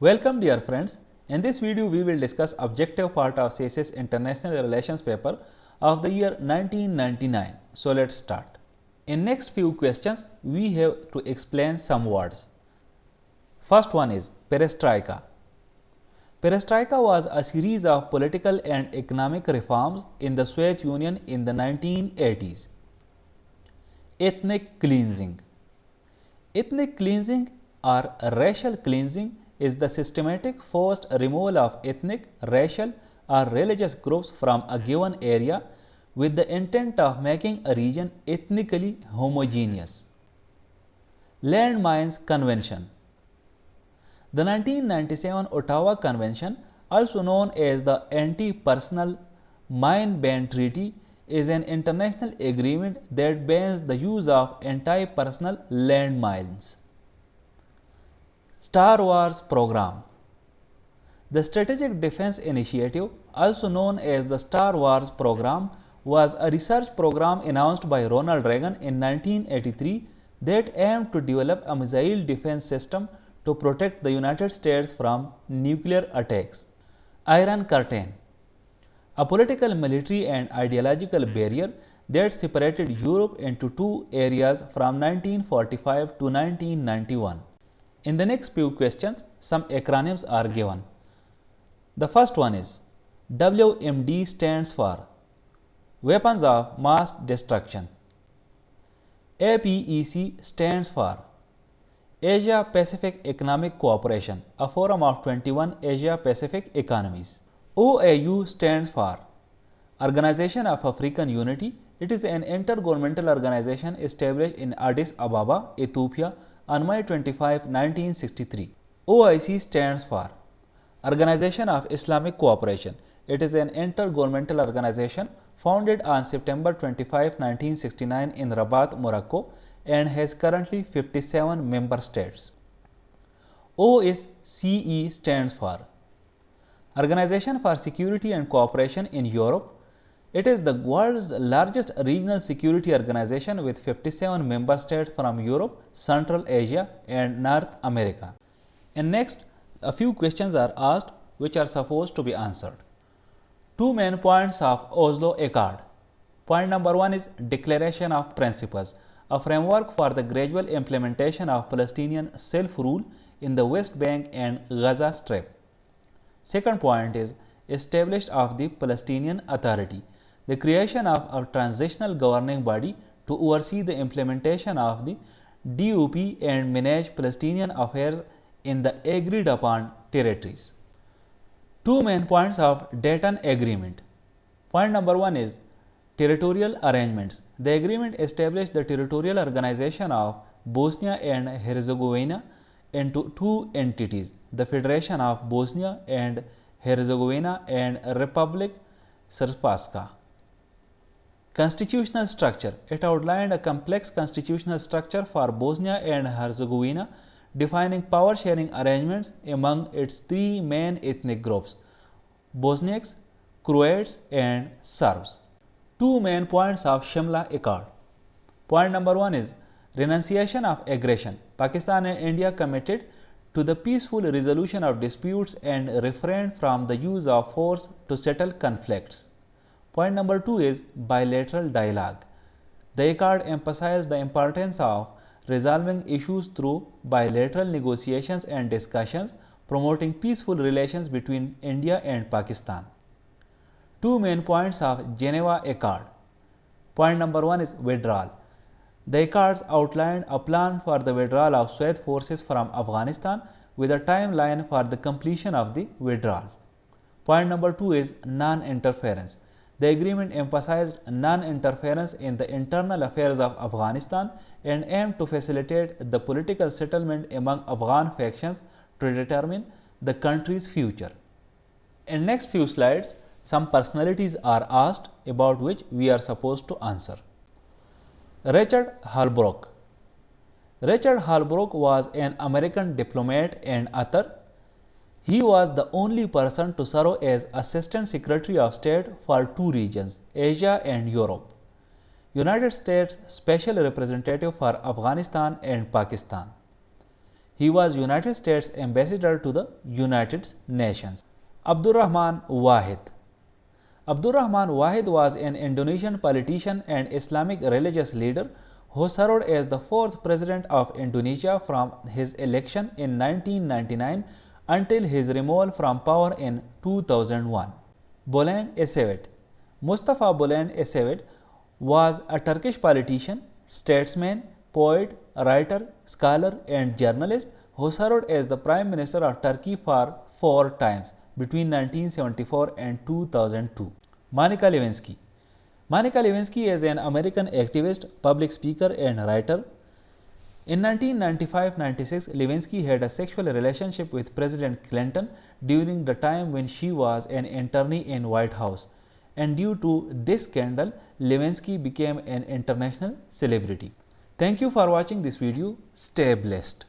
Welcome dear friends. In this video we will discuss objective part of CSS International Relations paper of the year 1999. So let's start. In next few questions we have to explain some words. First one is perestroika. Perestroika was a series of political and economic reforms in the Soviet Union in the 1980s. Ethnic cleansing. Ethnic cleansing or racial cleansing is the systematic forced removal of ethnic, racial or religious groups from a given area with the intent of making a region ethnically homogeneous. Landmines Convention. The 1997 Ottawa Convention, also known as the Anti-Personal Mine Ban Treaty, is an international agreement that bans the use of anti-personal landmines. Star Wars Program. The Strategic Defense Initiative, also known as the Star Wars Program, was a research program announced by Ronald Reagan in 1983 that aimed to develop a missile defense system to protect the United States from nuclear attacks. Iron Curtain. A political, military and ideological barrier that separated Europe into two areas from 1945 to 1991. In the next few questions, some acronyms are given. The first one is WMD stands for Weapons of Mass Destruction. APEC stands for Asia Pacific Economic Cooperation, a forum of 21 Asia Pacific economies. OAU stands for Organization of African Unity. It is an intergovernmental organization established in Addis Ababa, Ethiopia on May 25, 1963. OIC stands for Organization of Islamic Cooperation. It is an intergovernmental organization founded on September 25, 1969 in Rabat, Morocco and has currently 57 member states. OSCE stands for Organization for Security and Cooperation in Europe. It is the world's largest regional security organization with 57 member states from Europe, Central Asia and North America. And next, a few questions are asked which are supposed to be answered. Two main points of Oslo Accord. Point number one is Declaration of Principles, a framework for the gradual implementation of Palestinian self-rule in the West Bank and Gaza Strip. Second point is established of the Palestinian Authority, the creation of a transitional governing body to oversee the implementation of the DUP and manage Palestinian affairs in the agreed upon territories. Two main points of Dayton Agreement. Point number one is territorial arrangements. The agreement established the territorial organization of Bosnia and Herzegovina into two entities, the Federation of Bosnia and Herzegovina and Republic Srpska. Constitutional structure. It outlined a complex constitutional structure for Bosnia and Herzegovina, defining power sharing arrangements among its three main ethnic groups, Bosniaks, Croats and Serbs. Two main points of Shimla Accord. Point number one is renunciation of aggression. Pakistan and India committed to the peaceful resolution of disputes and refrained from the use of force to settle conflicts. Point number two is bilateral dialogue. The Accord emphasized the importance of resolving issues through bilateral negotiations and discussions, promoting peaceful relations between India and Pakistan. Two main points of Geneva Accord. Point number one is withdrawal. The Accords outlined a plan for the withdrawal of Soviet forces from Afghanistan with a timeline for the completion of the withdrawal. Point number two is non-interference. The agreement emphasized non-interference in the internal affairs of Afghanistan and aimed to facilitate the political settlement among Afghan factions to determine the country's future. In next few slides, some personalities are asked about which we are supposed to answer. Richard Holbrooke. Richard Holbrooke was an American diplomat and author. He was the only person to serve as Assistant Secretary of State for two regions, Asia and Europe. United States Special Representative for Afghanistan and Pakistan. He was United States Ambassador to the United Nations. Abdurrahman Wahid. Abdurrahman Wahid was an Indonesian politician and Islamic religious leader who served as the fourth president of Indonesia from his election in 1999 until his removal from power in 2001. Bülent Ecevit. Mustafa Bülent Ecevit was a Turkish politician, statesman, poet, writer, scholar and journalist who served as the Prime Minister of Turkey for 4 times between 1974 and 2002. Monica Lewinsky. Monica Lewinsky is an American activist, public speaker and writer. In 1995-96, Lewinsky had a sexual relationship with President Clinton during the time when she was an attorney in White House. And due to this scandal, Lewinsky became an international celebrity. Thank you for watching this video. Stay blessed.